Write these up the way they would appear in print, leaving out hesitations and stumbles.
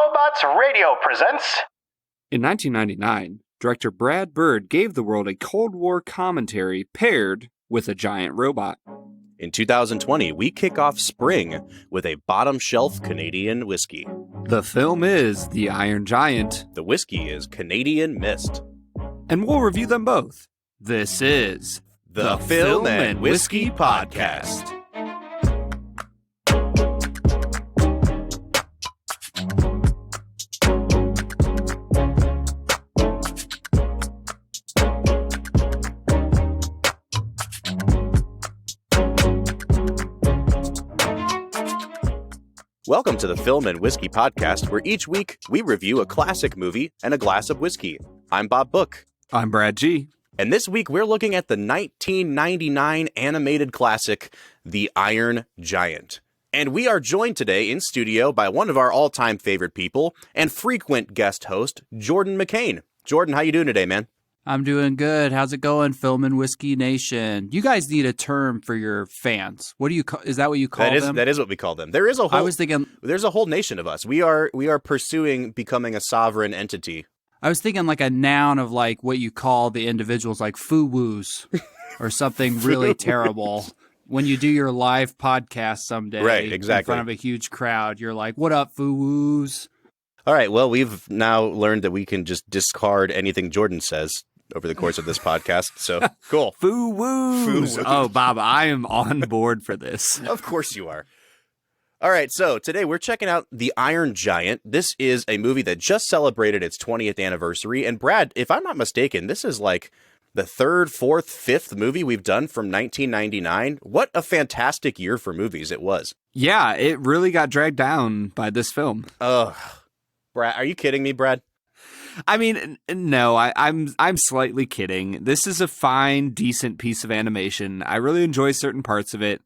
Robots Radio presents... In 1999, director Brad Bird gave the world a Cold War commentary paired with a giant robot. In 2020, we kick off spring with a bottom-shelf Canadian whiskey. The film is The Iron Giant. The whiskey is Canadian Mist. And we'll review them both. This is The Film and Whiskey Podcast. Welcome to the Film and Whiskey Podcast, where each week we review a classic movie and a glass of whiskey. I'm Bob Book. I'm Brad G. And this week we're looking at the 1999 animated classic, The Iron Giant. And we are joined today in studio by one of our all-time favorite people and frequent guest host, Jordan McCain. Jordan, how you doing today, man? I'm doing good. How's it going, Film and Whiskey Nation? You guys need a term for your fans. What do you call? Is that what you call them? That is what we call them. There is a whole. I was thinking there's a whole nation of us. We are pursuing becoming a sovereign entity. I was thinking like a noun of like what you call the individuals, like foo-woos or something really terrible. When you do your live podcast someday, right? Exactly. In front of a huge crowd, you're like, "What up, foo-woos?" All right. Well, we've now learned that we can just discard anything Jordan says over the course of this podcast. So cool. Foo-woos. Oh, Bob, I am on board for this. Of course you are. All right. So today we're checking out The Iron Giant. This is a movie that just celebrated its 20th anniversary. And Brad, if I'm not mistaken, this is like the third, fourth, fifth movie we've done from 1999. What a fantastic year for movies it was. Yeah, it really got dragged down by this film. Ugh. Brad, are you kidding me, Brad? I mean, no, I'm slightly kidding. This is a fine, decent piece of animation. I really enjoy certain parts of it,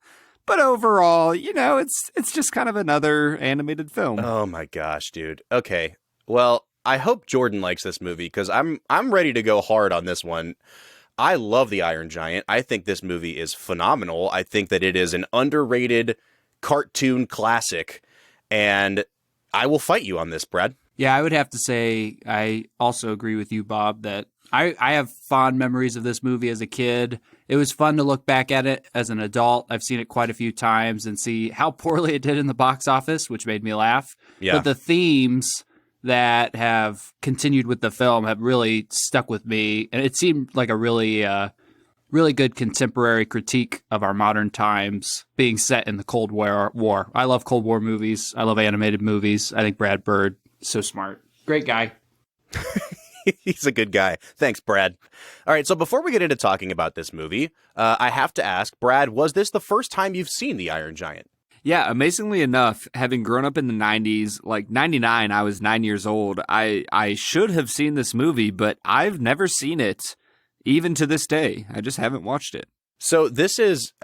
but overall, you know, it's just kind of another animated film. Oh my gosh, dude. Okay, well, I hope Jordan likes this movie because I'm ready to go hard on this one. I love The Iron Giant. I think this movie is phenomenal. I think that it is an underrated cartoon classic, and I will fight you on this, Brad. Yeah, I would have to say I also agree with you, Bob, that I have fond memories of this movie as a kid. It was fun to look back at it as an adult. I've seen it quite a few times and see how poorly it did in the box office, which made me laugh. Yeah. But the themes that have continued with the film have really stuck with me. And it seemed like a really good contemporary critique of our modern times being set in the Cold War. I love Cold War movies. I love animated movies. I think Brad Bird, so smart. Great guy. He's a good guy. Thanks, Brad. All right, so before we get into talking about this movie, I have to ask, Brad, was this the first time you've seen The Iron Giant? Yeah, amazingly enough, having grown up in the 90s, like 99, I was 9 years old. I should have seen this movie, but I've never seen it, even to this day. I just haven't watched it. So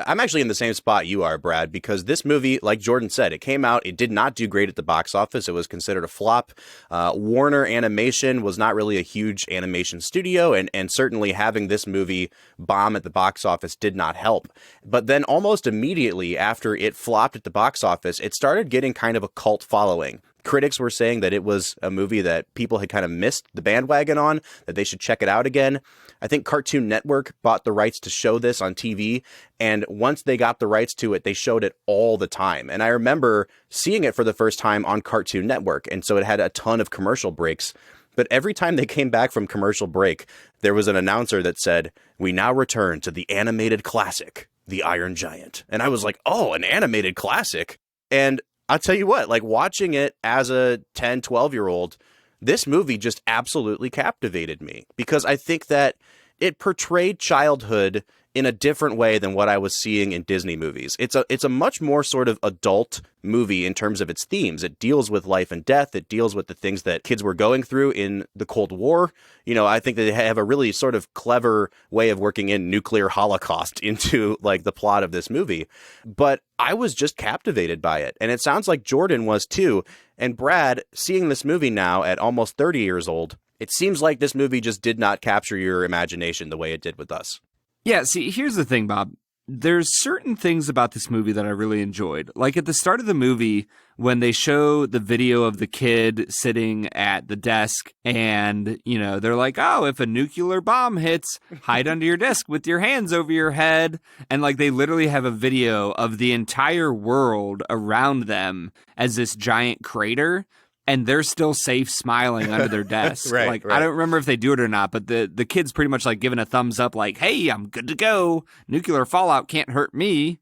I'm actually in the same spot you are, Brad, because this movie, like Jordan said, it came out, it did not do great at the box office. It was considered a flop. Warner Animation was not really a huge animation studio, and certainly having this movie bomb at the box office did not help. But then almost immediately after it flopped at the box office, it started getting kind of a cult following. Critics were saying that it was a movie that people had kind of missed the bandwagon on, that they should check it out again. I think Cartoon Network bought the rights to show this on TV, and once they got the rights to it, they showed it all the time. And I remember seeing it for the first time on Cartoon Network, and so it had a ton of commercial breaks. But every time they came back from commercial break, there was an announcer that said, "We now return to the animated classic, The Iron Giant." And I was like, oh, an animated classic? And I'll tell you what, like watching it as a 10, 12-year-old, this movie just absolutely captivated me because I think that it portrayed childhood in a different way than what I was seeing in Disney movies. It's a much more sort of adult movie in terms of its themes. It deals with life and death. It deals with the things that kids were going through in the Cold War. You know, I think that they have a really sort of clever way of working in nuclear holocaust into like the plot of this movie. But I was just captivated by it. And it sounds like Jordan was too. And Brad, seeing this movie now at almost 30 years old, it seems like this movie just did not capture your imagination the way it did with us. Yeah, see, here's the thing, Bob. there's certain things about this movie that I really enjoyed. Like at the start of the movie, when they show the video of the kid sitting at the desk and, they're like, oh, if a nuclear bomb hits, hide under your desk with your hands over your head. And like they literally have a video of the entire world around them as this giant crater. And they're still safe smiling under their desk. Right. I don't remember if they do it or not, but the kid's pretty much like giving a thumbs up like, hey, I'm good to go. Nuclear fallout can't hurt me.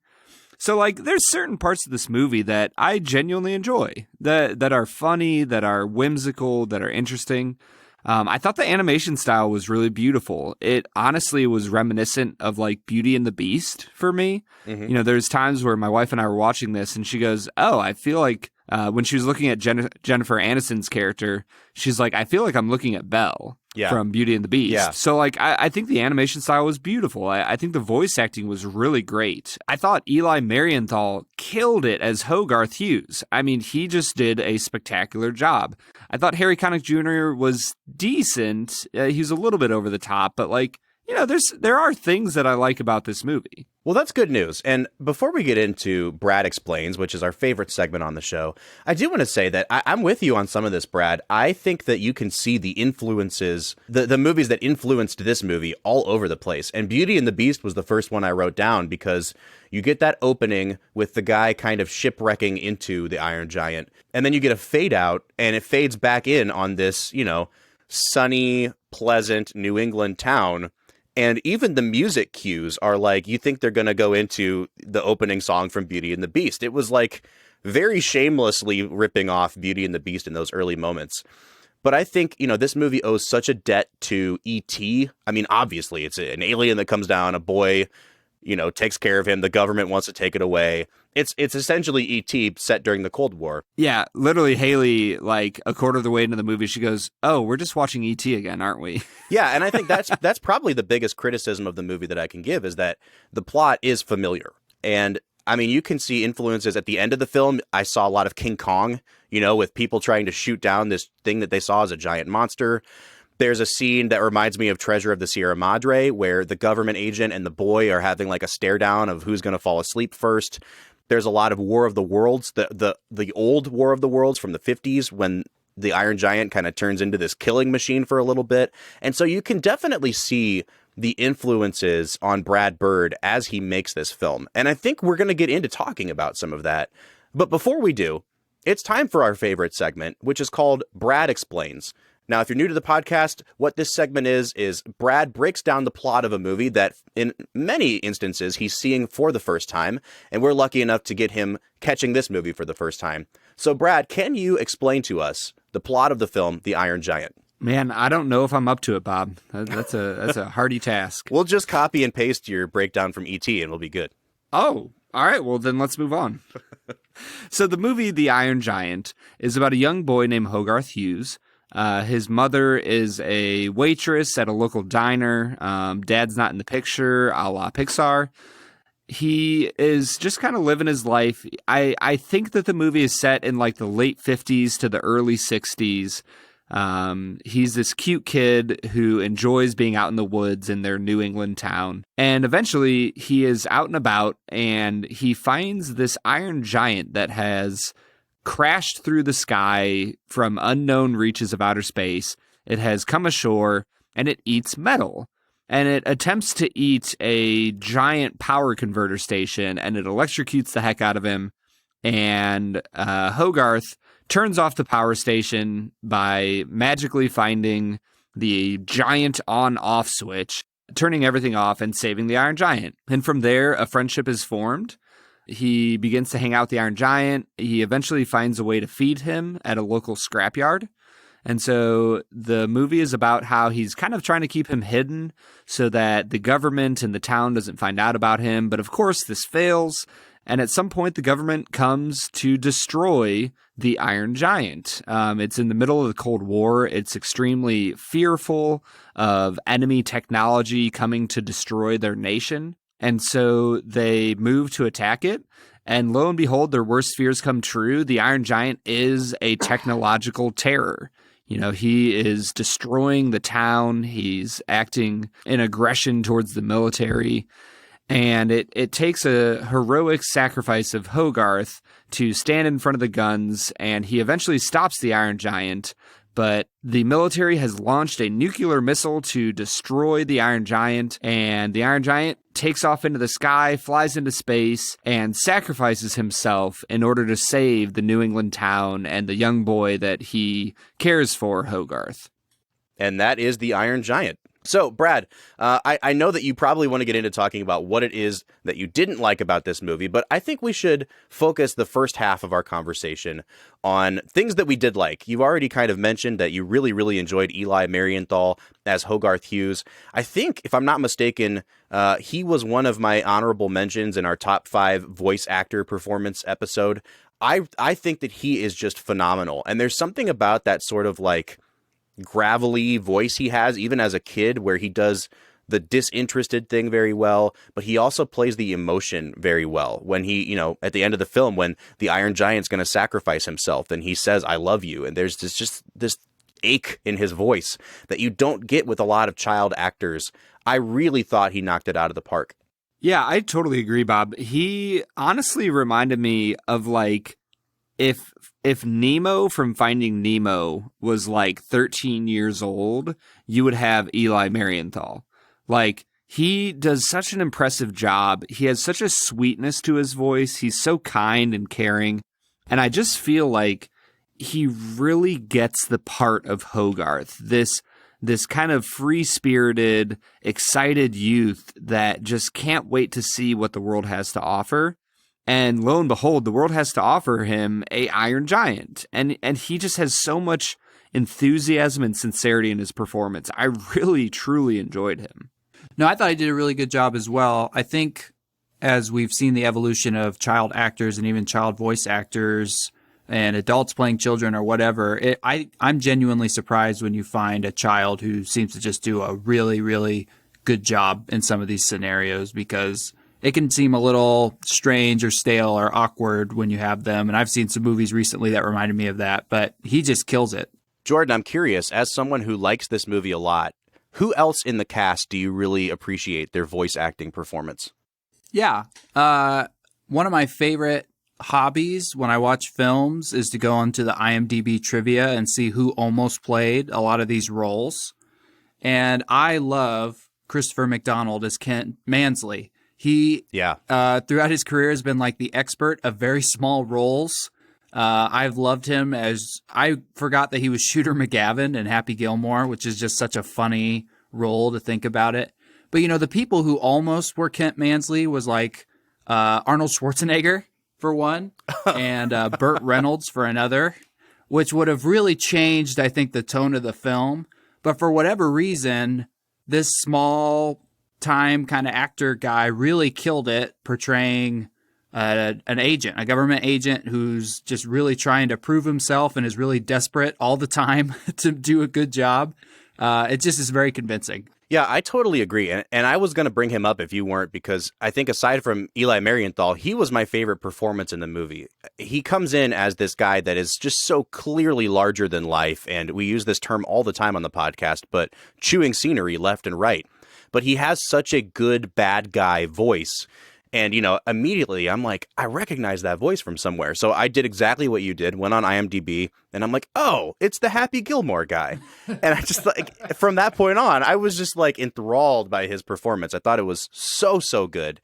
So like there's certain parts of this movie that I genuinely enjoy, that are funny, that are whimsical, that are interesting. I thought the animation style was really beautiful. It honestly was reminiscent of like Beauty and the Beast for me. Mm-hmm. There's times where my wife and I were watching this and she goes, oh, I feel like when she was looking at Jennifer Aniston's character, she's like, I feel like I'm looking at Belle from Beauty and the Beast. Yeah. So like, I think the animation style was beautiful. I think the voice acting was really great. I thought Eli Marienthal killed it as Hogarth Hughes. I mean, he just did a spectacular job. I thought Harry Connick Jr. was decent. He was a little bit over the top, but like, there are things that I like about this movie. Well, that's good news. And before we get into Brad Explains, which is our favorite segment on the show, I do want to say that I'm with you on some of this, Brad. I think that you can see the influences, the movies that influenced this movie all over the place. And Beauty and the Beast was the first one I wrote down because you get that opening with the guy kind of shipwrecking into the Iron Giant. And then you get a fade out and it fades back in on this, sunny, pleasant New England town. And even the music cues are like, you think they're going to go into the opening song from Beauty and the Beast. It was like very shamelessly ripping off Beauty and the Beast in those early moments. But I think, this movie owes such a debt to E.T. I mean, obviously, it's an alien that comes down, a boy, takes care of him. The government wants to take it away. It's essentially E.T. set during the Cold War. Yeah, literally Haley, like a quarter of the way into the movie, she goes, oh, we're just watching E.T. again, aren't we? Yeah, and I think that's probably the biggest criticism of the movie that I can give is that the plot is familiar. And I mean, you can see influences at the end of the film. I saw a lot of King Kong, with people trying to shoot down this thing that they saw as a giant monster. There's a scene that reminds me of Treasure of the Sierra Madre, where the government agent and the boy are having like a stare down of who's going to fall asleep first. There's a lot of War of the Worlds, the old War of the Worlds from the 50s when the Iron Giant kind of turns into this killing machine for a little bit. And so you can definitely see the influences on Brad Bird as he makes this film. And I think we're going to get into talking about some of that. But before we do, it's time for our favorite segment, which is called Brad Explains. Now, if you're new to the podcast, what this segment is Brad breaks down the plot of a movie that in many instances he's seeing for the first time, and we're lucky enough to get him catching this movie for the first time. So, Brad, can you explain to us the plot of the film, The Iron Giant? Man, I don't know if I'm up to it, Bob. That's a hardy task. We'll just copy and paste your breakdown from E.T. and we'll be good. Oh, all right. Well, then let's move on. So the movie The Iron Giant is about a young boy named Hogarth Hughes. His mother is a waitress at a local diner. Dad's not in the picture, a la Pixar. He is just kind of living his life. I think that the movie is set in like the late 50s to the early 60s. He's this cute kid who enjoys being out in the woods in their New England town. And eventually he is out and about and he finds this iron giant that has crashed through the sky from unknown reaches of outer space. It has come ashore and it eats metal. And it attempts to eat a giant power converter station and it electrocutes the heck out of him. And Hogarth turns off the power station by magically finding the giant on-off switch, turning everything off and saving the Iron Giant. And from there, a friendship is formed. He begins to hang out with the Iron Giant. He eventually finds a way to feed him at a local scrapyard. And so the movie is about how he's kind of trying to keep him hidden so that the government and the town doesn't find out about him. But of course, this fails. And at some point, the government comes to destroy the Iron Giant. It's in the middle of the Cold War. It's extremely fearful of enemy technology coming to destroy their nation. And so they move to attack it. And lo and behold, their worst fears come true. The Iron Giant is a technological terror. You know, he is destroying the town. He's acting in aggression towards the military. And it takes a heroic sacrifice of Hogarth to stand in front of the guns, and he eventually stops the Iron Giant. But the military has launched a nuclear missile to destroy the Iron Giant, and the Iron Giant takes off into the sky, flies into space, and sacrifices himself in order to save the New England town and the young boy that he cares for, Hogarth. And that is the Iron Giant. So, Brad, I know that you probably want to get into talking about what it is that you didn't like about this movie, but I think we should focus the first half of our conversation on things that we did like. You've already kind of mentioned that you really, really enjoyed Eli Marienthal as Hogarth Hughes. I think, if I'm not mistaken, he was one of my honorable mentions in our top 5 voice actor performance episode. I think that he is just phenomenal. And there's something about that sort of like gravelly voice he has, even as a kid, where he does the disinterested thing very well, but he also plays the emotion very well. When he, at the end of the film, when the Iron Giant's going to sacrifice himself and he says, "I love you." And there's just this ache in his voice that you don't get with a lot of child actors. I really thought he knocked it out of the park. Yeah, I totally agree, Bob. He honestly reminded me of like, if Nemo from Finding Nemo was like 13 years old, you would have Eli Marienthal. Like, he does such an impressive job. He has such a sweetness to his voice. He's so kind and caring. And I just feel like he really gets the part of Hogarth, this kind of free-spirited, excited youth that just can't wait to see what the world has to offer. And lo and behold, the world has to offer him a Iron Giant. And he just has so much enthusiasm and sincerity in his performance. I really, truly enjoyed him. No, I thought he did a really good job as well. I think as we've seen the evolution of child actors and even child voice actors and adults playing children or whatever, I'm genuinely surprised when you find a child who seems to just do a really, really good job in some of these scenarios, because it can seem a little strange or stale or awkward when you have them. And I've seen some movies recently that reminded me of that, but he just kills it. Jordan, I'm curious, as someone who likes this movie a lot, who else in the cast do you really appreciate their voice acting performance? Yeah. One of my favorite hobbies when I watch films is to go onto the IMDb trivia and see who almost played a lot of these roles. And I love Christopher McDonald as Kent Mansley. He, throughout his career, has been like the expert of very small roles. I've loved him as, I forgot that he was Shooter McGavin in Happy Gilmore, which is just such a funny role to think about it. But, the people who almost were Kent Mansley was like Arnold Schwarzenegger for one, and Burt Reynolds for another, which would have really changed, I think, the tone of the film. But for whatever reason, this small time kind of actor guy really killed it, portraying an agent, a government agent who's just really trying to prove himself and is really desperate all the time to do a good job. It just is very convincing. Yeah, I totally agree. And I was going to bring him up if you weren't, because I think aside from Eli Marienthal, he was my favorite performance in the movie. He comes in as this guy that is just so clearly larger than life. And we use this term all the time on the podcast, but chewing scenery left and right. But he has such a good bad guy voice. And, immediately I'm like, I recognize that voice from somewhere. So I did exactly what you did, went on IMDb, and I'm like, oh, it's the Happy Gilmore guy. And I just like, from that point on, I was just like enthralled by his performance. I thought it was so good.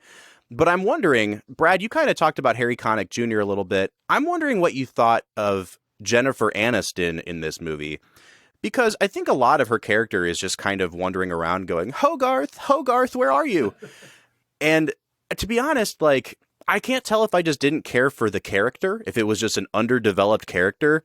But I'm wondering, Brad, you kind of talked about Harry Connick Jr. a little bit. I'm wondering what you thought of Jennifer Aniston in this movie. Because I think a lot of her character is just kind of wandering around going, Hogarth, where are you? And to be honest, like, I can't tell if I just didn't care for the character, if it was just an underdeveloped character,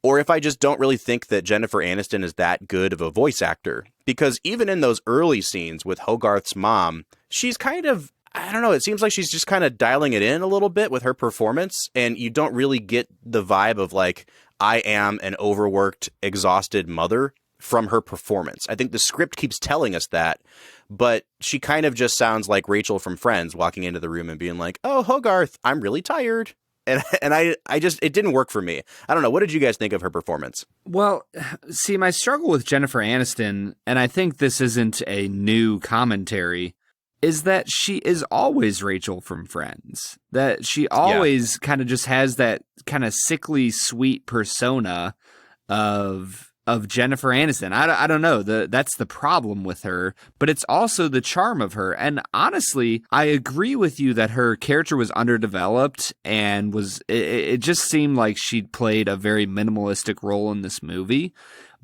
or if I just don't really think that Jennifer Aniston is that good of a voice actor. Because even in those early scenes with Hogarth's mom, she's kind of, I don't know, it seems like she's just kind of dialing it in a little bit with her performance, and you don't really get the vibe of like, I am an overworked, exhausted mother from her performance. I think the script keeps telling us that, but she kind of just sounds like Rachel from Friends walking into the room and being like, oh, Hogarth, I'm really tired. And I just, it didn't work for me. I don't know. What did you guys think of her performance? Well, see, my struggle with Jennifer Aniston, and I think this isn't a new commentary, is that she is always Rachel from Friends. That she always kind of just has that kind of sickly sweet persona of Jennifer Aniston. I don't know. That's the problem with her, but it's also the charm of her. And honestly, I agree with you that her character was underdeveloped and it just seemed like she'd played a very minimalistic role in this movie.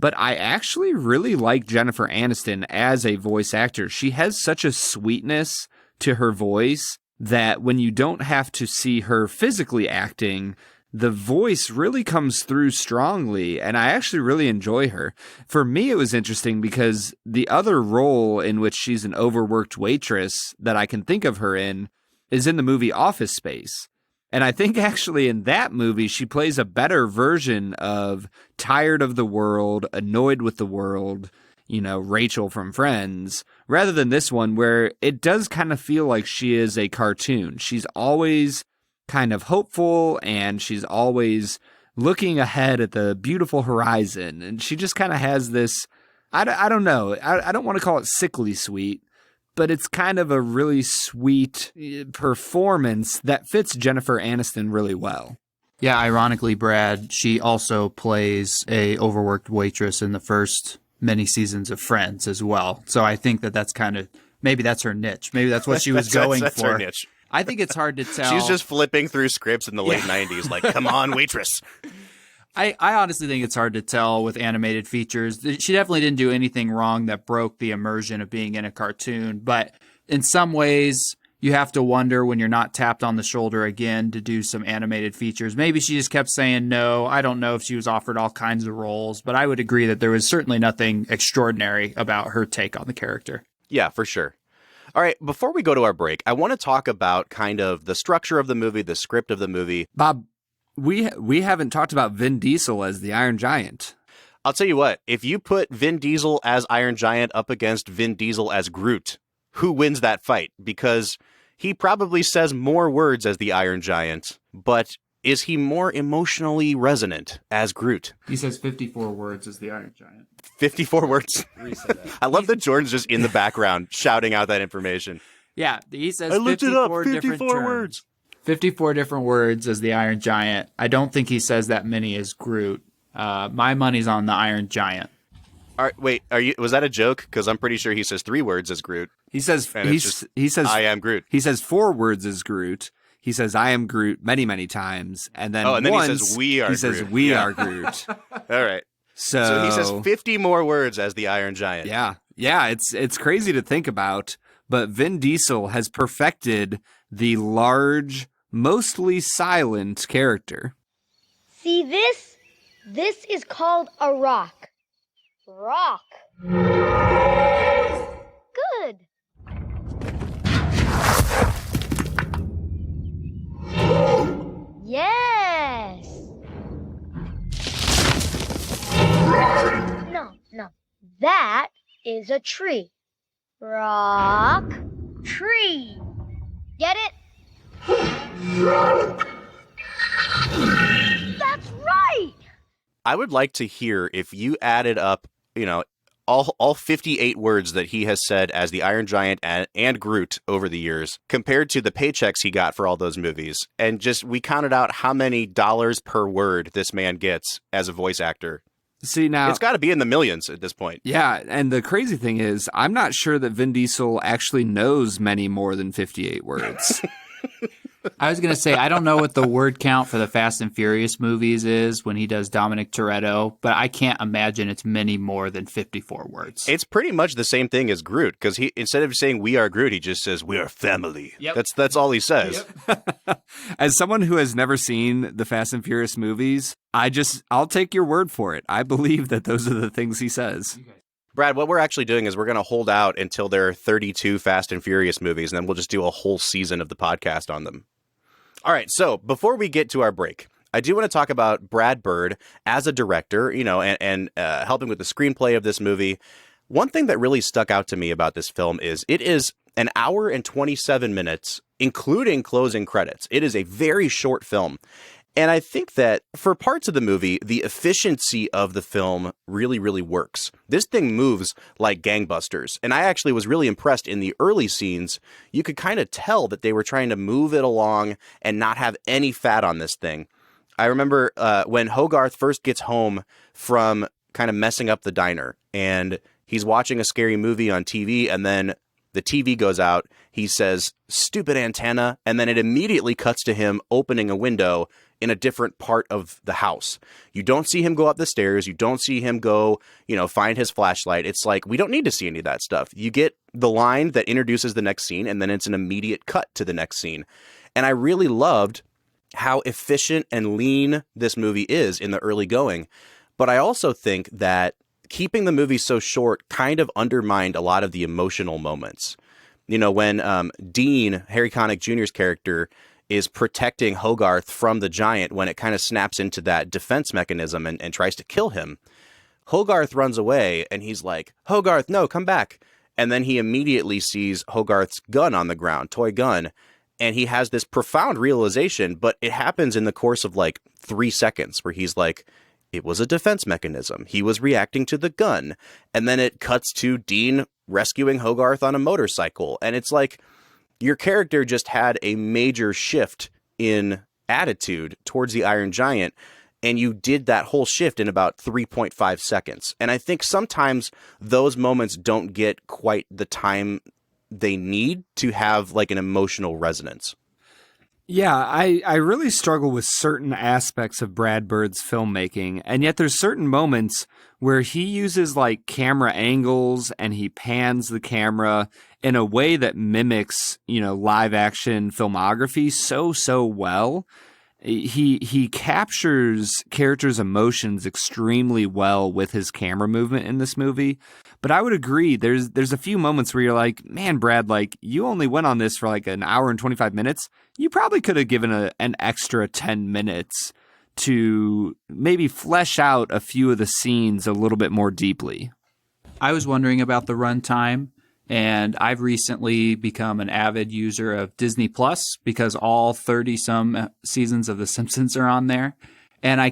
But I actually really like Jennifer Aniston as a voice actor. She has such a sweetness to her voice that when you don't have to see her physically acting, the voice really comes through strongly, and I actually really enjoy her. For me, it was interesting because the other role in which she's an overworked waitress that I can think of her in is in the movie Office Space. And I think actually in that movie, she plays a better version of tired of the world, annoyed with the world, Rachel from Friends, rather than this one where it does kind of feel like she is a cartoon. She's always kind of hopeful, and she's always looking ahead at the beautiful horizon, and she just kind of has this, I don't know, I don't want to call it sickly sweet, but it's kind of a really sweet performance that fits Jennifer Aniston really well. Yeah, ironically, Brad, she also plays a overworked waitress in the first many seasons of Friends as well. So I think that's kind of, maybe that's her niche. Maybe that's what she was going that's for. Her niche. I think it's hard to tell. She's just flipping through scripts in the late 90s like, come on, waitress. I honestly think it's hard to tell with animated features. She definitely didn't do anything wrong that broke the immersion of being in a cartoon. But in some ways, you have to wonder when you're not tapped on the shoulder again to do some animated features. Maybe she just kept saying no. I don't know if she was offered all kinds of roles. But I would agree that there was certainly nothing extraordinary about her take on the character. Yeah, for sure. All right, before we go to our break, I want to talk about kind of the structure of the movie, the script of the movie. Bob, we haven't talked about Vin Diesel as the Iron Giant. I'll tell you what, if you put Vin Diesel as Iron Giant up against Vin Diesel as Groot, who wins that fight? Because he probably says more words as the Iron Giant, but is he more emotionally resonant as Groot? He says 54 words as the Iron Giant. 54 words. I love that Jordan's just in the background shouting out that information. Yeah, he says I looked it up. 54 words. 54 different words as the Iron Giant. I don't think he says that many as Groot. My money's on the Iron Giant. All right, wait, was that a joke? Because I'm pretty sure he says 3 words as Groot. He says I am Groot. He says 4 words as Groot. He says I am Groot many, many times, and then he says we are Groot. He says we are Groot. All right. So he says 50 more words as the Iron Giant. Yeah. It's crazy to think about, but Vin Diesel has perfected the large, mostly silent character. See this? This is called a rock. Rock. Good. Yes. No. That is a tree. Rock. Tree. Get it? That's right. I would like to hear if you added up, all 58 words that he has said as the Iron Giant and Groot over the years, compared to the paychecks he got for all those movies. And just, we counted out how many dollars per word this man gets as a voice actor. See, now it's got to be in the millions at this point. Yeah, and the crazy thing is, I'm not sure that Vin Diesel actually knows many more than 58 words. I was going to say, I don't know what the word count for the Fast and Furious movies is when he does Dominic Toretto, but I can't imagine it's many more than 54 words. It's pretty much the same thing as Groot, because he, instead of saying we are Groot, he just says we are family. Yep. That's all he says. Yep. As someone who has never seen the Fast and Furious movies, I'll take your word for it. I believe that those are the things he says. Okay. Brad, what we're actually doing is we're going to hold out until there are 32 Fast and Furious movies, and then we'll just do a whole season of the podcast on them. All right, so before we get to our break, I do want to talk about Brad Bird as a director, and helping with the screenplay of this movie. One thing that really stuck out to me about this film is it is an hour and 27 minutes, including closing credits. It is a very short film. And I think that for parts of the movie, the efficiency of the film really, really works. This thing moves like gangbusters. And I actually was really impressed in the early scenes. You could kind of tell that they were trying to move it along and not have any fat on this thing. I remember when Hogarth first gets home from kind of messing up the diner and he's watching a scary movie on TV, and then the TV goes out. He says, "Stupid antenna." And then it immediately cuts to him opening a window in a different part of the house. You don't see him go up the stairs. You don't see him go, find his flashlight. It's like, we don't need to see any of that stuff. You get the line that introduces the next scene, and then it's an immediate cut to the next scene. And I really loved how efficient and lean this movie is in the early going. But I also think that keeping the movie so short kind of undermined a lot of the emotional moments. When Dean, Harry Connick Jr.'s character, is protecting Hogarth from the giant when it kind of snaps into that defense mechanism and tries to kill him, Hogarth runs away and he's like, "Hogarth, no, come back." And then he immediately sees Hogarth's gun on the ground, toy gun. And he has this profound realization, but it happens in the course of like 3 seconds where he's like, it was a defense mechanism. He was reacting to the gun. And then it cuts to Dean rescuing Hogarth on a motorcycle. And it's like your character just had a major shift in attitude towards the Iron Giant. And you did that whole shift in about 3.5 seconds. And I think sometimes those moments don't get quite the time they need to have like an emotional resonance. Yeah, I really struggle with certain aspects of Brad Bird's filmmaking, and yet there's certain moments where he uses like camera angles and he pans the camera in a way that mimics, live action filmography so well. He captures characters' emotions extremely well with his camera movement in this movie. But I would agree, there's a few moments where you're like, man, Brad, like you only went on this for like an hour and 25 minutes. You probably could have given an extra 10 minutes to maybe flesh out a few of the scenes a little bit more deeply. I was wondering about the runtime, and I've recently become an avid user of Disney Plus because all 30-some seasons of The Simpsons are on there. And I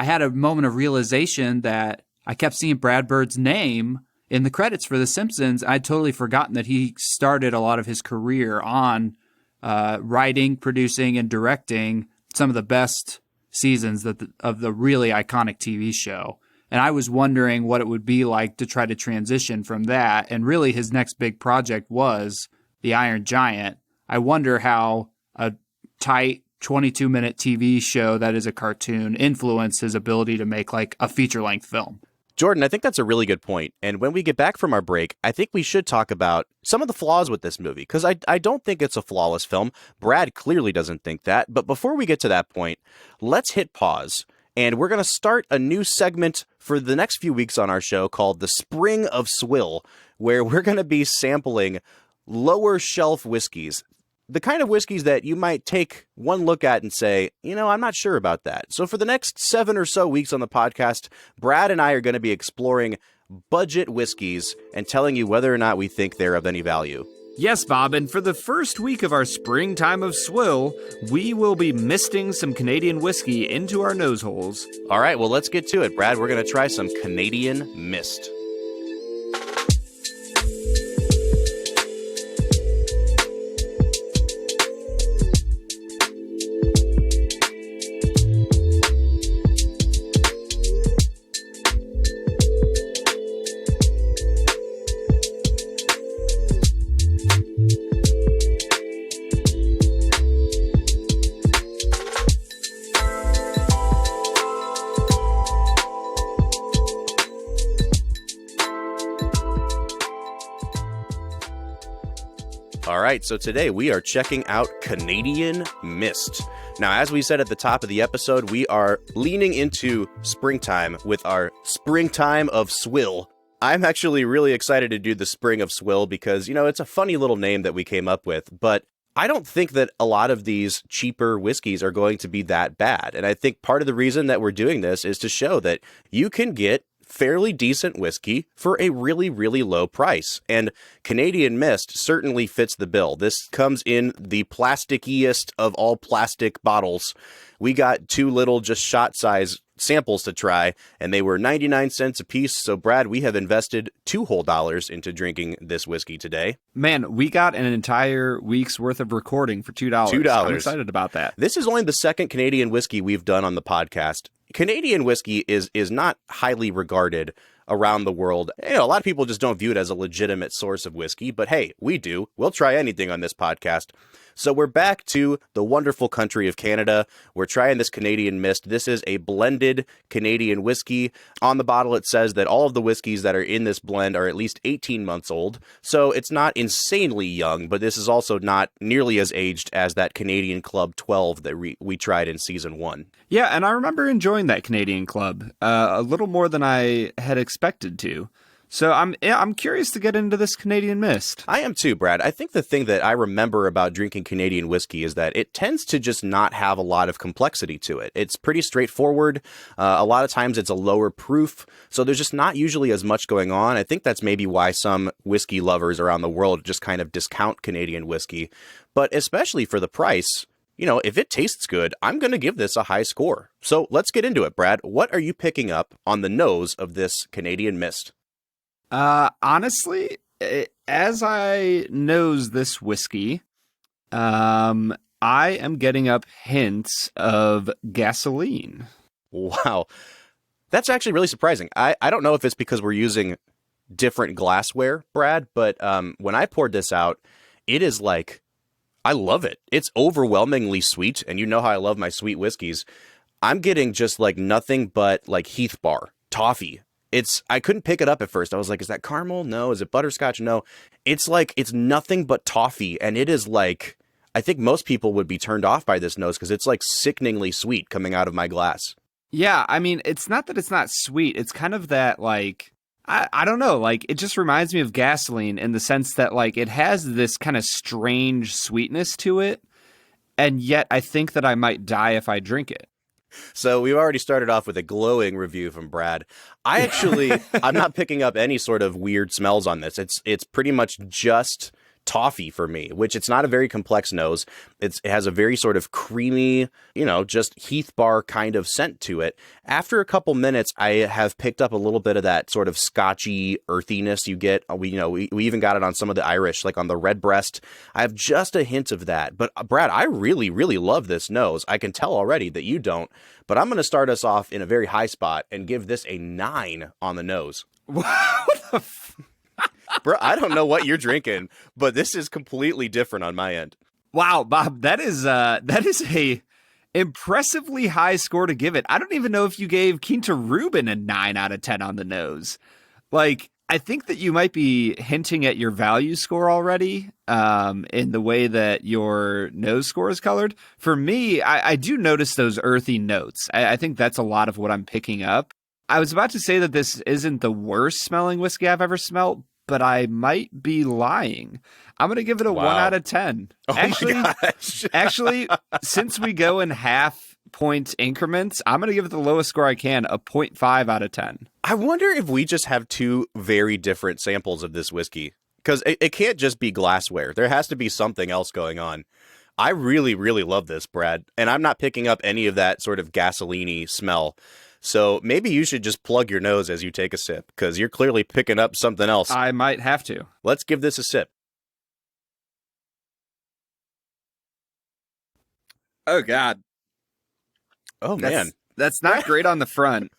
had a moment of realization that I kept seeing Brad Bird's name in the credits for The Simpsons. I'd totally forgotten that he started a lot of his career on writing, producing, and directing some of the best seasons of the really iconic TV show. And I was wondering what it would be like to try to transition from that. And really his next big project was The Iron Giant. I wonder how a tight 22-minute TV show that is a cartoon influenced his ability to make like a feature-length film. Jordan, I think that's a really good point. And when we get back from our break, I think we should talk about some of the flaws with this movie, because I don't think it's a flawless film. Brad clearly doesn't think that. But before we get to that point, let's hit pause. And we're going to start a new segment for the next few weeks on our show called the Spring of Swill, where we're going to be sampling lower shelf whiskeys. The kind of whiskeys that you might take one look at and say, I'm not sure about that. So for the next 7 or so weeks on the podcast, Brad and I are going to be exploring budget whiskeys and telling you whether or not we think they're of any value. Yes, Bob, and for the first week of our Springtime of Swill, we will be misting some Canadian whiskey into our nose holes. All right, well, let's get to it, Brad. We're going to try some Canadian Mist. All right, so today we are checking out Canadian Mist. Now, as we said at the top of the episode, we are leaning into springtime with our Springtime of Swill. I'm actually really excited to do the Spring of Swill because, it's a funny little name that we came up with, but I don't think that a lot of these cheaper whiskeys are going to be that bad. And I think part of the reason that we're doing this is to show that you can get fairly decent whiskey for a really, really low price. And Canadian Mist certainly fits the bill. This comes in the plasticiest of all plastic bottles. We got 2 little just shot size samples to try, and they were 99 cents a piece. So, Brad, we have invested $2 whole into drinking this whiskey today. Man, we got an entire week's worth of recording for $2. $2. I'm excited about that. This is only the second Canadian whiskey we've done on the podcast. Canadian whiskey is not highly regarded around the world. You know, a lot of people just don't view it as a legitimate source of whiskey, but hey, we do. We'll try anything on this podcast. So we're back to the wonderful country of Canada. We're trying this Canadian Mist. This is a blended Canadian whiskey. On the bottle, it says that all of the whiskeys that are in this blend are at least 18 months old. So it's not insanely young, but this is also not nearly as aged as that Canadian Club 12 that we tried in season 1. Yeah, and I remember enjoying that Canadian Club a little more than I had expected to. So I'm curious to get into this Canadian Mist. I am too, Brad. I think the thing that I remember about drinking Canadian whiskey is that it tends to just not have a lot of complexity to it. It's pretty straightforward. A lot of times it's a lower proof, so there's just not usually as much going on. I think that's maybe why some whiskey lovers around the world just kind of discount Canadian whiskey. But especially for the price, you know, if it tastes good, I'm going to give this a high score. So let's get into it, Brad. What are you picking up on the nose of this Canadian Mist? Honestly, as I nose this whiskey, I am getting up hints of gasoline. Wow. That's actually really surprising. I don't know if it's because we're using different glassware, Brad, but when I poured this out, it is like, I love it. It's overwhelmingly sweet, and you know how I love my sweet whiskeys. I'm getting just like nothing but like Heath Bar, toffee. I couldn't pick it up at first. I was like, is that caramel? No. Is it butterscotch? No. It's like, it's nothing but toffee. And it is like, I think most people would be turned off by this nose because it's like sickeningly sweet coming out of my glass. Yeah, I mean, it's not that it's not sweet. It's kind of that, like, I don't know, like, it just reminds me of gasoline in the sense that, like, it has this kind of strange sweetness to it. And yet I think that I might die if I drink it. So we've already started off with a glowing review from Brad. I'm not picking up any sort of weird smells on this. It's pretty much just toffee for me, which it's not a very complex nose. It has a very sort of creamy, you know, just Heath Bar kind of scent to it. After a couple minutes, I have picked up a little bit of that sort of scotchy earthiness you get. We even got it on some of the Irish, like on the Redbreast. I have just a hint of that. But Brad, I really, really love this nose. I can tell already that you don't, but I'm going to start us off in a very high spot and give this a 9 on the nose. What the Bro, I don't know what you're drinking, but this is completely different on my end. Wow, Bob, that is a impressively high score to give it. I don't even know if you gave Quinta Rubin a 9 out of 10 on the nose. Like, I think that you might be hinting at your value score already in the way that your nose score is colored. For me, I do notice those earthy notes. I think that's a lot of what I'm picking up. I was about to say that this isn't the worst smelling whiskey I've ever smelled, but I might be lying. I'm going to give it a 1 out of 10. Oh my gosh. Actually, since we go in half point increments, I'm going to give it the lowest score I can, a 0.5 out of 10. I wonder if we just have 2 very different samples of this whiskey, because it can't just be glassware. There has to be something else going on. I really, really love this, Brad, and I'm not picking up any of that sort of gasoline-y smell. So maybe you should just plug your nose as you take a sip, because you're clearly picking up something else. I might have to. Let's give this a sip. Oh, God. Oh, man. That's not great on the front.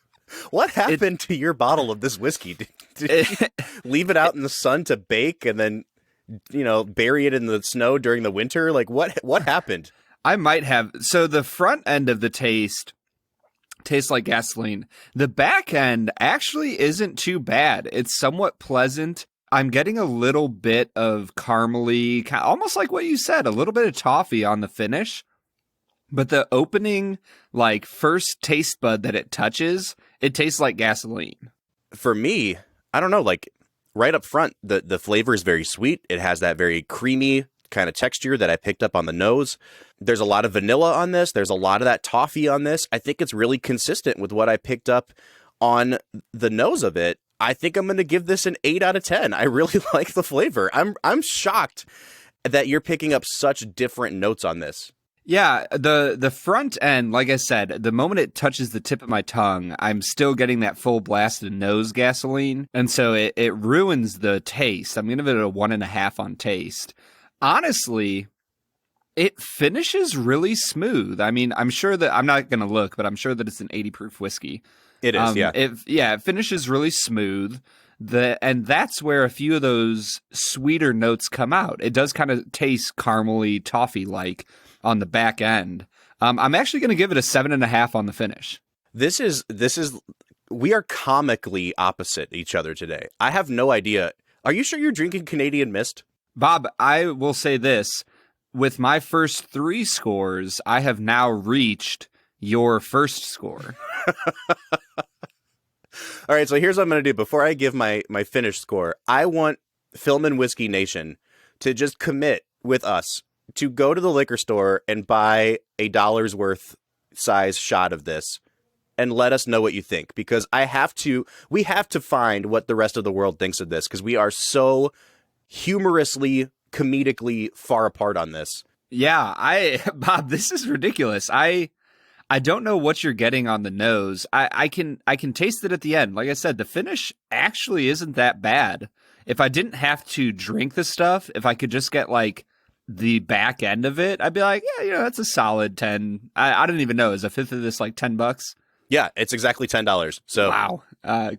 What happened to your bottle of this whiskey? Did you leave it out in the sun to bake and then, bury it in the snow during the winter? Like, what happened? I might have. So the front end of the tastes like gasoline. The back end actually isn't too bad. It's somewhat pleasant. I'm getting a little bit of caramely, almost like what you said, a little bit of toffee on the finish. But the opening, like, first taste bud that it touches, it tastes like gasoline. For me, I don't know, like, right up front, the flavor is very sweet. It has that very creamy kind of texture that I picked up on the nose. There's a lot of vanilla on this. There's a lot of that toffee on this. I think it's really consistent with what I picked up on the nose of it, I think I'm going to give this an 8 out of 10. I really like the flavor. I'm shocked that you're picking up such different notes on this. Yeah, the front end, like I said, the moment it touches the tip of my tongue, I'm still getting that full blasted nose gasoline. And so it ruins the taste. I'm going to give it a 1.5 on taste. Honestly, it finishes really smooth. I mean, I'm sure that I'm not going to look, but I'm sure that it's an 80 proof whiskey. It is, yeah. It finishes really smooth. And that's where a few of those sweeter notes come out. It does kind of taste caramely, toffee-like on the back end. I'm actually going to give it a 7.5 on the finish. This is we are comically opposite each other today. I have no idea. Are you sure you're drinking Canadian Mist? Bob, I will say this. With my first 3 scores, I have now reached your first score. All right, so here's what I'm going to do. Before I give my finished score, I want Film and Whiskey Nation to just commit with us to go to the liquor store and buy a $1 worth size shot of this and let us know what you think, because we have to find what the rest of the world thinks of this, because we are so humorously, comedically far apart on this. Yeah, Bob, this is ridiculous. I don't know what you're getting on the nose. I can taste it at the end. Like I said, the finish actually isn't that bad. If I didn't have to drink the stuff, if I could just get like the back end of it, I'd be like, yeah, that's a solid 10. I don't even know. Is a fifth of this like $10? Yeah, it's exactly $10. So wow.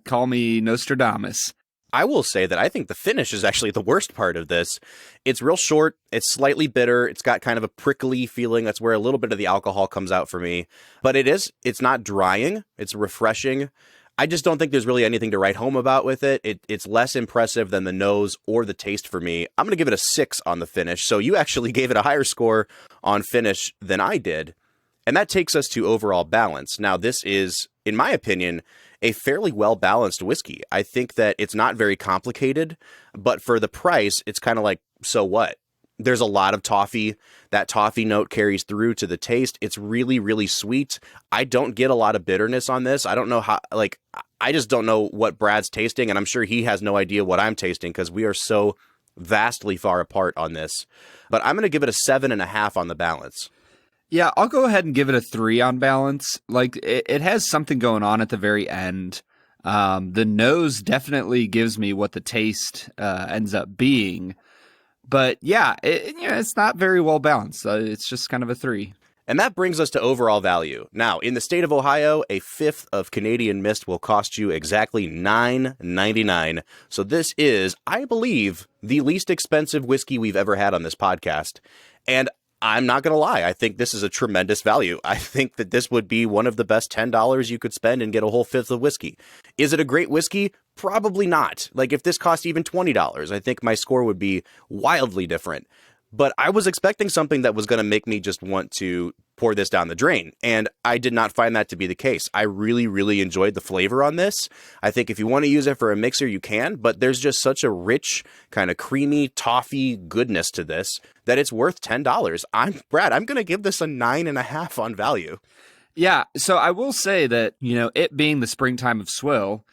Call me Nostradamus. I will say that I think the finish is actually the worst part of this. It's real short. It's slightly bitter. It's got kind of a prickly feeling. That's where a little bit of the alcohol comes out for me. But it's not drying. It's refreshing. I just don't think there's really anything to write home about with it. It's less impressive than the nose or the taste for me. I'm going to give it a 6 on the finish. So you actually gave it a higher score on finish than I did. And that takes us to overall balance. Now, this is, in my opinion, a fairly well-balanced whiskey. I think that it's not very complicated, but for the price, it's kind of like, so what? There's a lot of toffee. That toffee note carries through to the taste. It's really, really sweet. I don't get a lot of bitterness on this. I don't know how, I just don't know what Brad's tasting, and I'm sure he has no idea what I'm tasting because we are so vastly far apart on this. But I'm going to give it a 7.5 on the balance. Yeah, I'll go ahead and give it a 3 on balance. Like, it has something going on at the very end. The nose definitely gives me what the taste ends up being. But yeah, it's not very well balanced. It's just kind of a 3. And that brings us to overall value. Now, in the state of Ohio, a fifth of Canadian Mist will cost you exactly $9.99. So this is, I believe, the least expensive whiskey we've ever had on this podcast. And I'm not going to lie. I think this is a tremendous value. I think that this would be one of the best $10 you could spend and get a whole fifth of whiskey. Is it a great whiskey? Probably not. Like, if this cost even $20, I think my score would be wildly different. But I was expecting something that was going to make me just want to pour this down the drain. And I did not find that to be the case. I really, really enjoyed the flavor on this. I think if you want to use it for a mixer, you can. But there's just such a rich, kind of creamy, toffee goodness to this that it's worth $10. Brad, I'm going to give this a 9.5 on value. Yeah, so I will say that, it being the Springtime of Swill,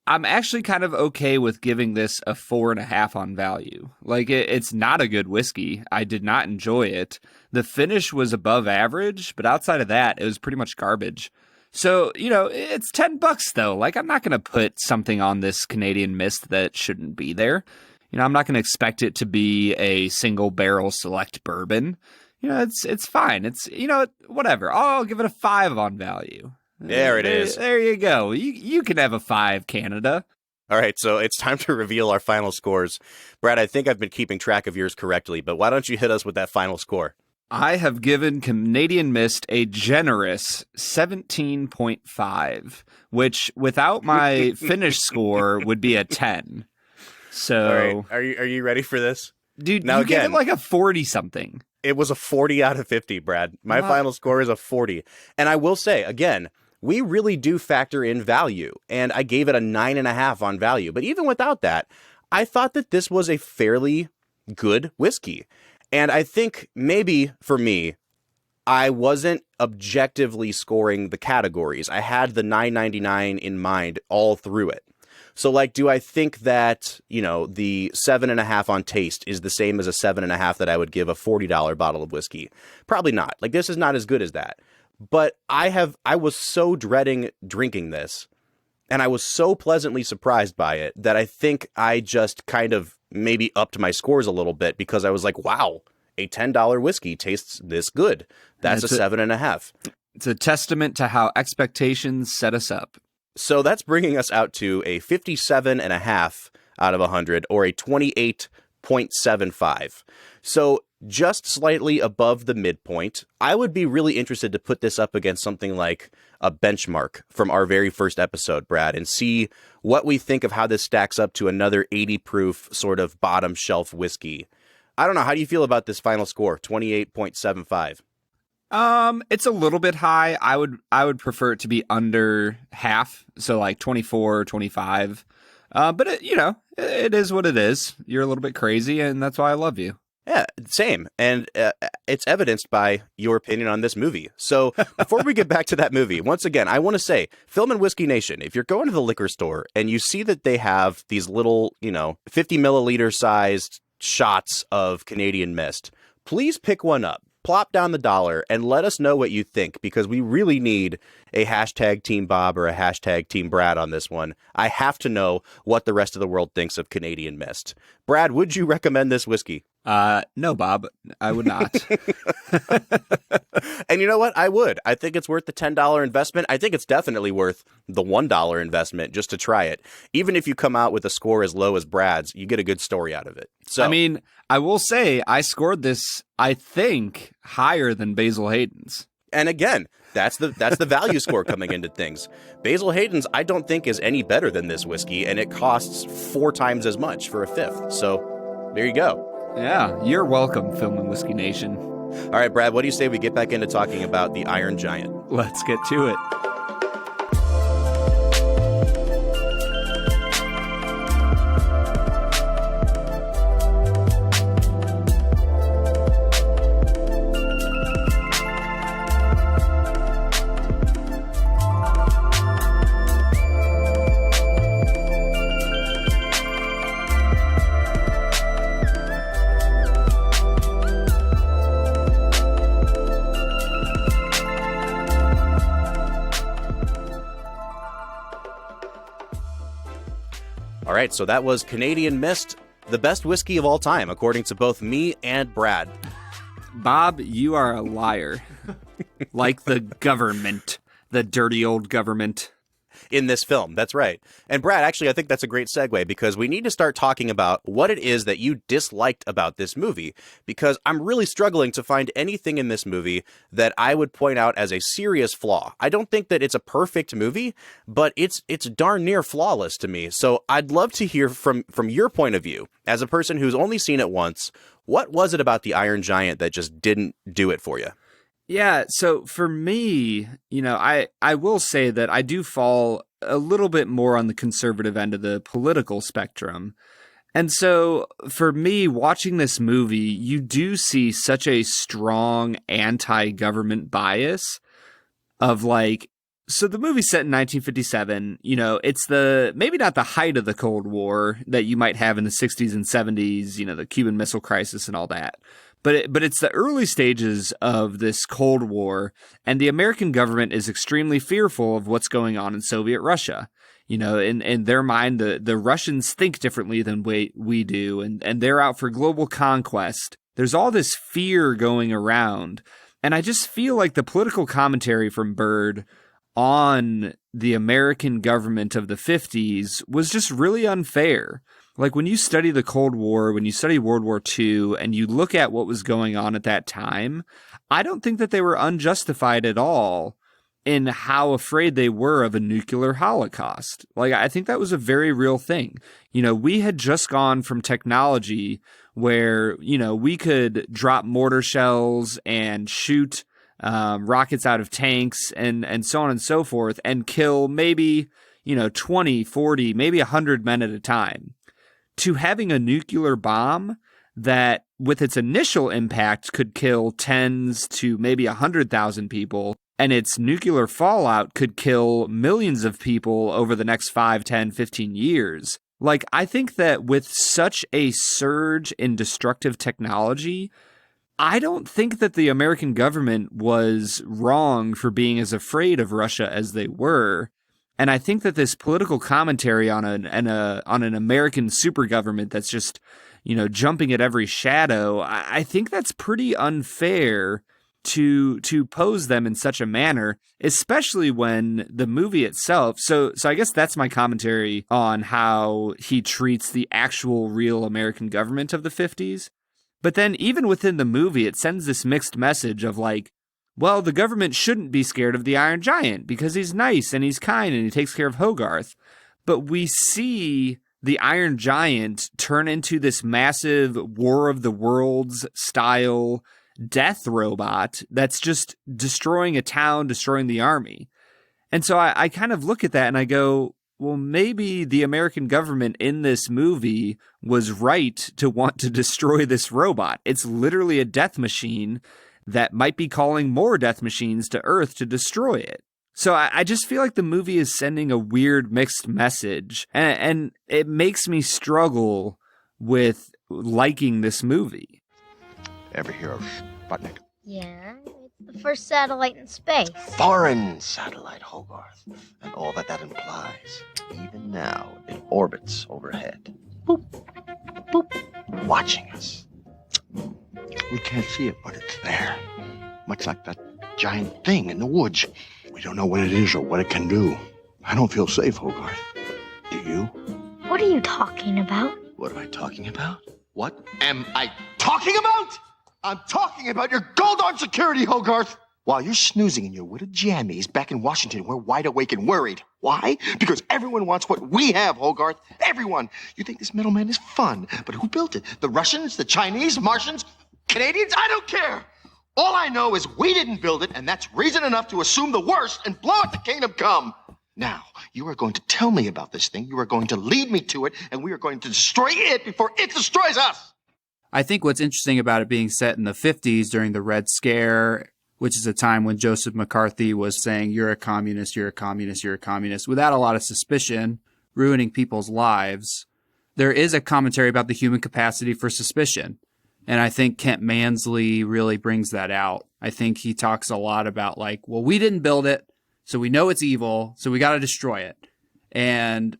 I'm actually kind of okay with giving this a 4.5 on value. Like, it's not a good whiskey. I did not enjoy it. The finish was above average, but outside of that, it was pretty much garbage. So, it's $10 though. Like, I'm not going to put something on this Canadian Mist that shouldn't be there. I'm not going to expect it to be a single barrel select bourbon. It's fine. It's, whatever. I'll give it a 5 on value. There it is. There you go. You can have a 5, Canada. All right, so it's time to reveal our final scores. Brad, I think I've been keeping track of yours correctly, but why don't you hit us with that final score? I have given Canadian Mist a generous 17.5, which without my finish score would be a 10. So, all right, are you ready for this? Dude, now, you again, gave it like a 40-something. It was a 40 out of 50, Brad. My final score is a 40. And I will say, again, we really do factor in value. And I gave it a 9.5 on value. But even without that, I thought that this was a fairly good whiskey. And I think maybe for me, I wasn't objectively scoring the categories. I had the $9.99 in mind all through it. So, like, do I think that, you know, the 7.5 on taste is the same as a 7.5 that I would give a $40 bottle of whiskey? Probably not. Like, this is not as good as that. But I was so dreading drinking this, and I was so pleasantly surprised by it that I think I just kind of maybe upped my scores a little bit because I was like, wow, a $10 whiskey tastes this good. That's a 7.5. It's a testament to how expectations set us up. So that's bringing us out to a 57.5 out of 100, or a 28.75. So just slightly above the midpoint. I would be really interested to put this up against something like a benchmark from our very first episode, Brad, and see what we think of how this stacks up to another 80 proof sort of bottom shelf whiskey. I don't know. How do you feel about this final score, 28.75? It's a little bit high. I would prefer it to be under half, so like 24, 25. But it is what it is. You're a little bit crazy, and that's why I love you. Yeah, same. And it's evidenced by your opinion on this movie. So before we get back to that movie, once again, I want to say, Film and Whiskey Nation, if you're going to the liquor store and you see that they have these little, 50 milliliter sized shots of Canadian Mist, please pick one up. Plop down the dollar and let us know what you think, because we really need a hashtag Team Bob or a hashtag Team Brad on this one. I have to know what the rest of the world thinks of Canadian Mist. Brad, would you recommend this whiskey? No, Bob, I would not. And you know what? I would. I think it's worth the $10 investment. I think it's definitely worth the $1 investment just to try it. Even if you come out with a score as low as Brad's, you get a good story out of it. So, I mean, I will say I scored this, I think, higher than Basil Hayden's. And again, that's the value score coming into things. Basil Hayden's, I don't think, is any better than this whiskey, and it costs 4 times as much for a fifth. So there you go. Yeah, you're welcome, Film and Whiskey Nation. All right, Brad, what do you say we get back into talking about the Iron Giant? Let's get to it. All right, so that was Canadian Mist, the best whiskey of all time, according to both me and Brad. Bob, you are a liar. Like the government, the dirty old government. In this film, that's right. And Brad, actually, I think that's a great segue, because we need to start talking about what it is that you disliked about this movie, because I'm really struggling to find anything in this movie that I would point out as a serious flaw. I don't think that it's a perfect movie, but it's darn near flawless to me. So I'd love to hear from your point of view, as a person who's only seen it once, what was it about the Iron Giant that just didn't do it for you? Yeah, so for me, I will say that I do fall a little bit more on the conservative end of the political spectrum. And so for me, watching this movie, you do see such a strong anti-government bias of so the movie's set in 1957, it's maybe not the height of the Cold War that you might have in the 60s and 70s, the Cuban Missile Crisis and all that. But it's the early stages of this Cold War, and the American government is extremely fearful of what's going on in Soviet Russia. In their mind, the Russians think differently than we do, and they're out for global conquest. There's all this fear going around, and I just feel like the political commentary from Bird on the American government of the 50s was just really unfair. Like, when you study the Cold War, when you study World War II, and you look at what was going on at that time, I don't think that they were unjustified at all in how afraid they were of a nuclear holocaust. Like, I think that was a very real thing. We had just gone from technology where, we could drop mortar shells and shoot rockets out of tanks and so on and so forth, and kill maybe, 20, 40, maybe 100 men at a time, to having a nuclear bomb that with its initial impact could kill tens to maybe 100,000 people, and its nuclear fallout could kill millions of people over the next 5, 10, 15 years. Like, I think that with such a surge in destructive technology, I don't think that the American government was wrong for being as afraid of Russia as they were. And I think that this political commentary on an American super government that's just, jumping at every shadow, I think that's pretty unfair to pose them in such a manner, especially when the movie itself. So I guess that's my commentary on how he treats the actual real American government of the 50s. But then even within the movie, it sends this mixed message of like, well, the government shouldn't be scared of the Iron Giant because he's nice and he's kind and he takes care of Hogarth. But we see the Iron Giant turn into this massive War of the Worlds style death robot that's just destroying a town, destroying the army. And so I kind of look at that and I go, well, maybe the American government in this movie was right to want to destroy this robot. It's literally a death machine that might be calling more death machines to Earth to destroy it. So I just feel like the movie is sending a weird mixed message, and it makes me struggle with liking this movie. Ever hear of Sputnik? Yeah, it's the first satellite in space. Foreign satellite, Hogarth, and all that implies. Even now, it orbits overhead. Boop, boop, watching us. We can't see it, but it's there. Much like that giant thing in the woods. We don't know what it is or what it can do. I don't feel safe, Hogarth. Do you? What are you talking about? What am I talking about? What am I talking about? I'm talking about your gold-armed security, Hogarth! While you're snoozing in your wooded jammies back in Washington, we're wide awake and worried. Why? Because everyone wants what we have, Hogarth. Everyone. You think this middleman is fun, but who built it? The Russians, the Chinese, Martians, Canadians? I don't care! All I know is we didn't build it, and that's reason enough to assume the worst and blow it to kingdom come. Now, you are going to tell me about this thing, you are going to lead me to it, and we are going to destroy it before it destroys us! I think what's interesting about it being set in the 50s during the Red Scare, which is a time when Joseph McCarthy was saying, you're a communist, you're a communist, you're a communist, without a lot of suspicion, ruining people's lives, there is a commentary about the human capacity for suspicion. And I think Kent Mansley really brings that out. I think he talks a lot about like, well, we didn't build it, so we know it's evil, so we got to destroy it. And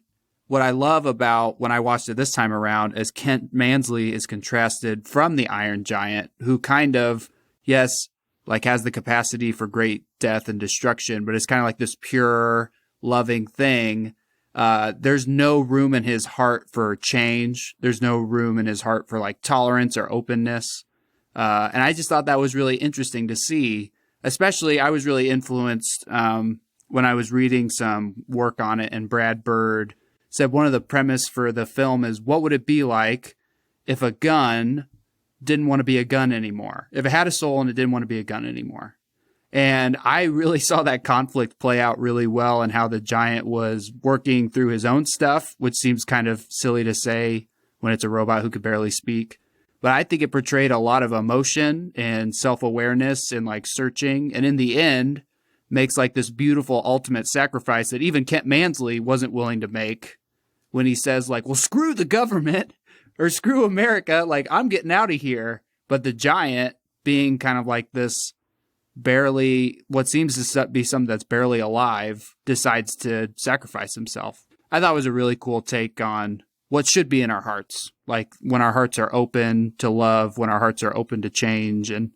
what I love about when I watched it this time around is Kent Mansley is contrasted from the Iron Giant, who kind of, yes, like has the capacity for great death and destruction, but it's kind of like this pure, loving thing. There's no room in his heart for change. There's no room in his heart for like tolerance or openness. And I just thought that was really interesting to see. Especially, I was really influenced when I was reading some work on it, and Brad Bird said one of the premise for the film is, what would it be like if a gun didn't want to be a gun anymore? If it had a soul and it didn't want to be a gun anymore. And I really saw that conflict play out really well, and how the giant was working through his own stuff, which seems kind of silly to say when it's a robot who could barely speak. But I think it portrayed a lot of emotion and self-awareness and like searching. And in the end, makes like this beautiful ultimate sacrifice that even Kent Mansley wasn't willing to make, when he says like, well, screw the government or screw America. Like, I'm getting out of here. But the giant, being kind of like this barely, what seems to be something that's barely alive, decides to sacrifice himself. I thought it was a really cool take on what should be in our hearts. Like when our hearts are open to love, when our hearts are open to change, and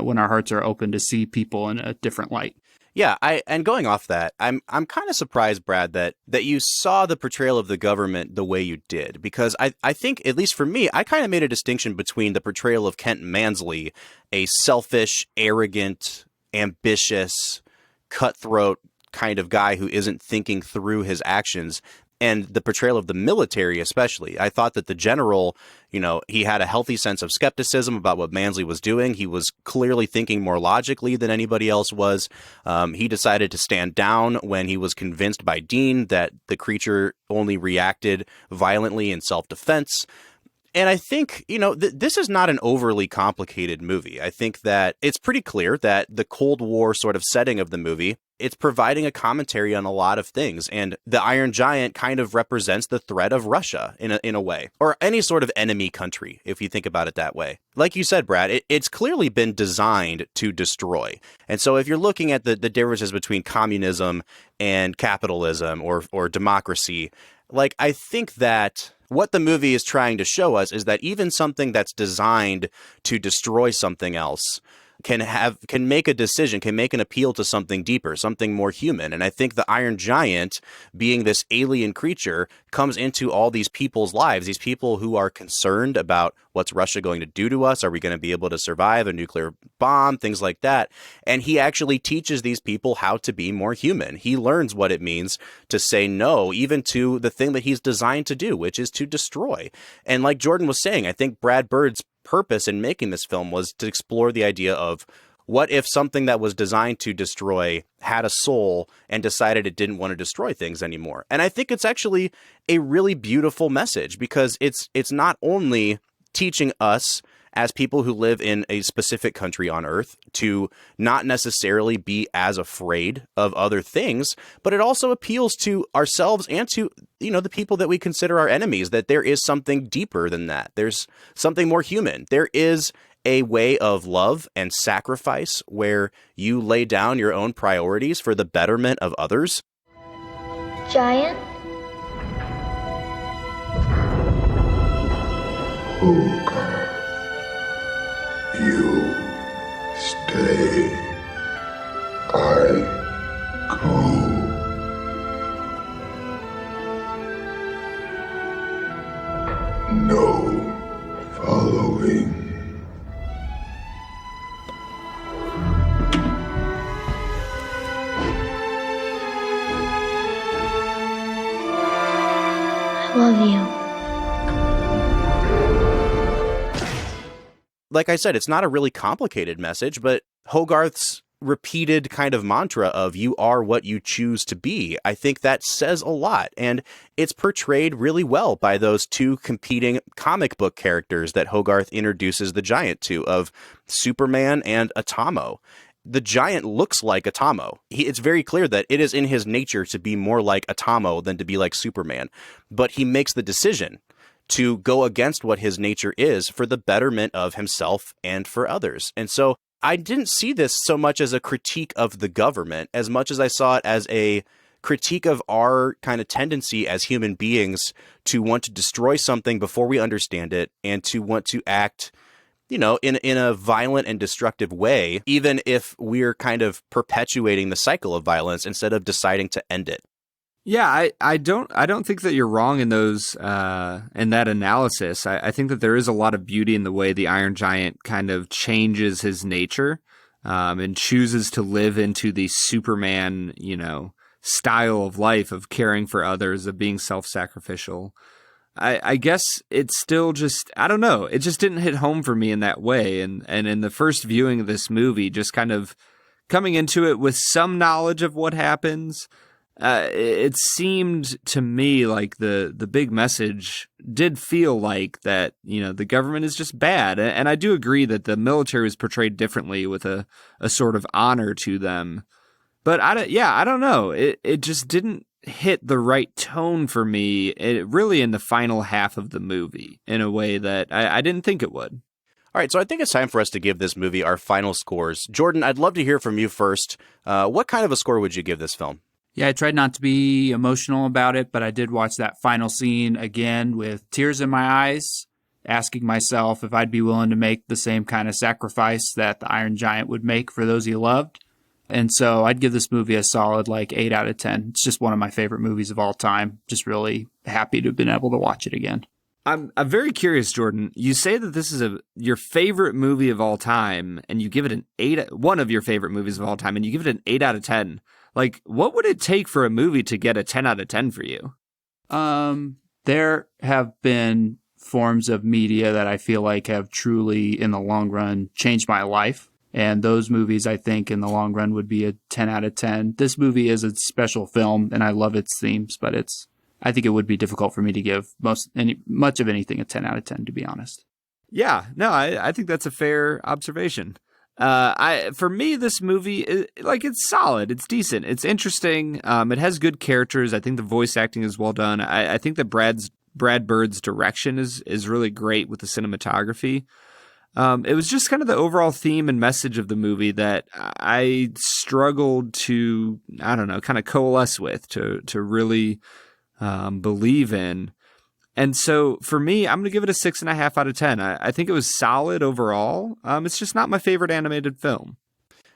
when our hearts are open to see people in a different light. Yeah, and going off that, I'm kind of surprised, Brad, that you saw the portrayal of the government the way you did, because I think, at least for me, I kind of made a distinction between the portrayal of Kent Mansley, a selfish, arrogant, ambitious, cutthroat kind of guy who isn't thinking through his actions, and the portrayal of the military especially. I thought that the general, he had a healthy sense of skepticism about what Mansley was doing. He was clearly thinking more logically than anybody else was. He decided to stand down when he was convinced by Dean that the creature only reacted violently in self-defense. And I think, this is not an overly complicated movie. I think that it's pretty clear that the Cold War sort of setting of the movie, it's providing a commentary on a lot of things. And the Iron Giant kind of represents the threat of Russia in a way, or any sort of enemy country, if you think about it that way. Like you said, Brad, it's clearly been designed to destroy. And so if you're looking at the differences between communism and capitalism or democracy, like, I think that what the movie is trying to show us is that even something that's designed to destroy something else can make a decision, can make an appeal to something deeper, something more human. And I think the Iron Giant, being this alien creature, comes into all these people's lives, these people who are concerned about what's Russia going to do to us? Are we going to be able to survive a nuclear bomb? Things like that. And he actually teaches these people how to be more human. He learns what it means to say no, even to the thing that he's designed to do, which is to destroy. And like Jordan was saying, I think Brad Bird's purpose in making this film was to explore the idea of what if something that was designed to destroy had a soul and decided it didn't want to destroy things anymore. And I think it's actually a really beautiful message, because it's not only teaching us as people who live in a specific country on Earth to not necessarily be as afraid of other things, but it also appeals to ourselves and to, the people that we consider our enemies, that there is something deeper than that. There's something more human. There is a way of love and sacrifice where you lay down your own priorities for the betterment of others. Giant? Oh, God. You stay. I go. No following. I love you. Like I said, it's not a really complicated message, but Hogarth's repeated kind of mantra of "you are what you choose to be," I think that says a lot. And it's portrayed really well by those two competing comic book characters that Hogarth introduces the Giant to, of Superman and Atomo. The Giant looks like Atomo. It's very clear that it is in his nature to be more like Atomo than to be like Superman. But he makes the decision to go against what his nature is for the betterment of himself and for others. And so I didn't see this so much as a critique of the government as much as I saw it as a critique of our kind of tendency as human beings to want to destroy something before we understand it, and to want to act, in a violent and destructive way, even if we're kind of perpetuating the cycle of violence instead of deciding to end it. Yeah, I don't think that you're wrong in those in that analysis. I think that there is a lot of beauty in the way the Iron Giant kind of changes his nature and chooses to live into the Superman, style of life, of caring for others, of being self-sacrificial. I guess it's still just, I don't know, it just didn't hit home for me in that way. And in the first viewing of this movie, just kind of coming into it with some knowledge of what happens, it seemed to me like the big message did feel like that, the government is just bad. And I do agree that the military is portrayed differently with a sort of honor to them. But I don't know. It just didn't hit the right tone for me, really in the final half of the movie, in a way that I didn't think it would. All right, so I think it's time for us to give this movie our final scores. Jordan, I'd love to hear from you first. What kind of a score would you give this film? Yeah, I tried not to be emotional about it, but I did watch that final scene again with tears in my eyes, asking myself if I'd be willing to make the same kind of sacrifice that the Iron Giant would make for those he loved. And so I'd give this movie a solid 8 out of 10. It's just one of my favorite movies of all time. Just really happy to have been able to watch it again. I'm very curious, Jordan. You say that this is your favorite movie of all time, and you give it an 8, one of your favorite movies of all time, and you give it an 8 out of 10. What would it take for a movie to get a 10 out of 10 for you? There have been forms of media that I feel like have truly, in the long run, changed my life. And those movies, I think, in the long run would be a 10 out of 10. This movie is a special film, and I love its themes, but it's I think it would be difficult for me to give much of anything a 10 out of 10, to be honest. Yeah, no, I think that's a fair observation. For me, this movie, it's solid. It's decent. It's interesting. It has good characters. I think the voice acting is well done. I think that Brad Bird's direction is really great with the cinematography. It was just kind of the overall theme and message of the movie that I struggled to, I don't know, kind of coalesce with, to really believe in. And so for me, I'm going to give it a 6.5 out of 10. I think it was solid overall. It's just not my favorite animated film.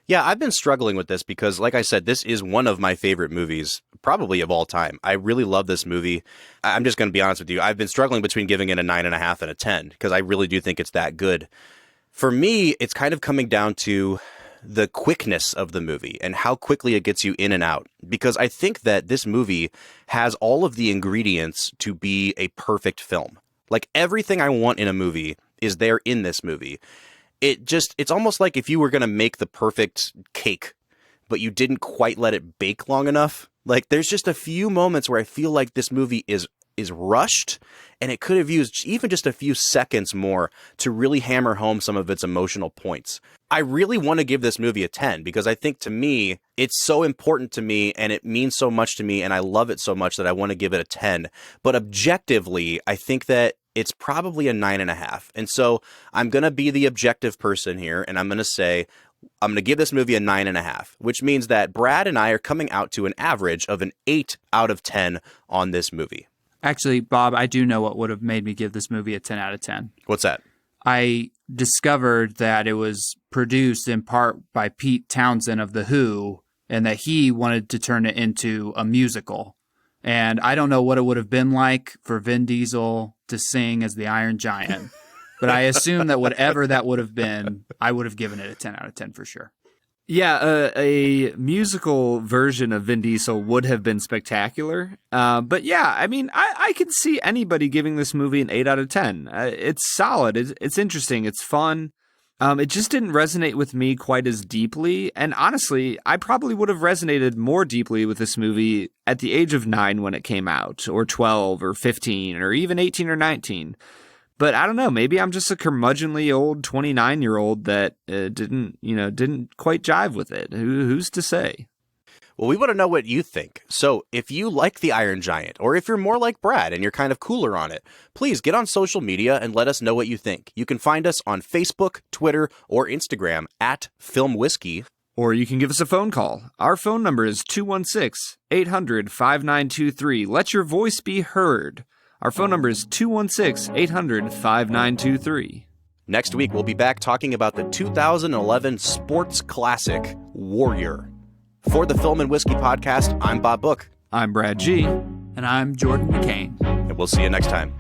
Yeah, I've been struggling with this because, like I said, this is one of my favorite movies, probably of all time. I really love this movie. I'm just going to be honest with you. I've been struggling between giving it a 9.5 and a 10 because I really do think it's that good. For me, it's kind of coming down to the quickness of the movie and how quickly it gets you in and out. Because I think that this movie has all of the ingredients to be a perfect film. Like everything I want in a movie is there in this movie. It's almost like if you were going to make the perfect cake, but you didn't quite let it bake long enough. Like there's just a few moments where I feel like this movie is rushed, and it could have used even just a few seconds more to really hammer home some of its emotional points. I really want to give this movie a 10 because I think, to me, it's so important to me and it means so much to me and I love it so much that I want to give it a 10. But objectively, I think that it's probably a 9.5. And so I'm going to be the objective person here, and I'm going to say I'm going to give this movie a 9.5, which means that Brad and I are coming out to an average of an 8 out of 10 on this movie. Actually, Bob, I do know what would have made me give this movie a 10 out of 10. What's that? I discovered that it was produced in part by Pete Townsend of The Who, and that he wanted to turn it into a musical. And I don't know what it would have been like for Vin Diesel to sing as the Iron Giant, but I assume that whatever that would have been, I would have given it a 10 out of 10 for sure. Yeah, a musical version of Vin Diesel would have been spectacular. But yeah, I mean, I could see anybody giving this movie an 8 out of 10. It's solid. It's interesting. It's fun. It just didn't resonate with me quite as deeply. And honestly, I probably would have resonated more deeply with this movie at the age of 9 when it came out, or 12 or 15 or even 18 or 19. But I don't know, maybe I'm just a curmudgeonly old 29-year-old that didn't quite jive with it. Who's to say? Well, we want to know what you think. So if you like the Iron Giant, or if you're more like Brad and you're kind of cooler on it, please get on social media and let us know what you think. You can find us on Facebook, Twitter, or Instagram at Film Whiskey. Or you can give us a phone call. Our phone number is 216-800-5923. Let your voice be heard. Our phone number is 216-800-5923. Next week, we'll be back talking about the 2011 sports classic, Warrior. For the Film and Whiskey podcast, I'm Bob Book. I'm Brad G. And I'm Jordan McCain. And we'll see you next time.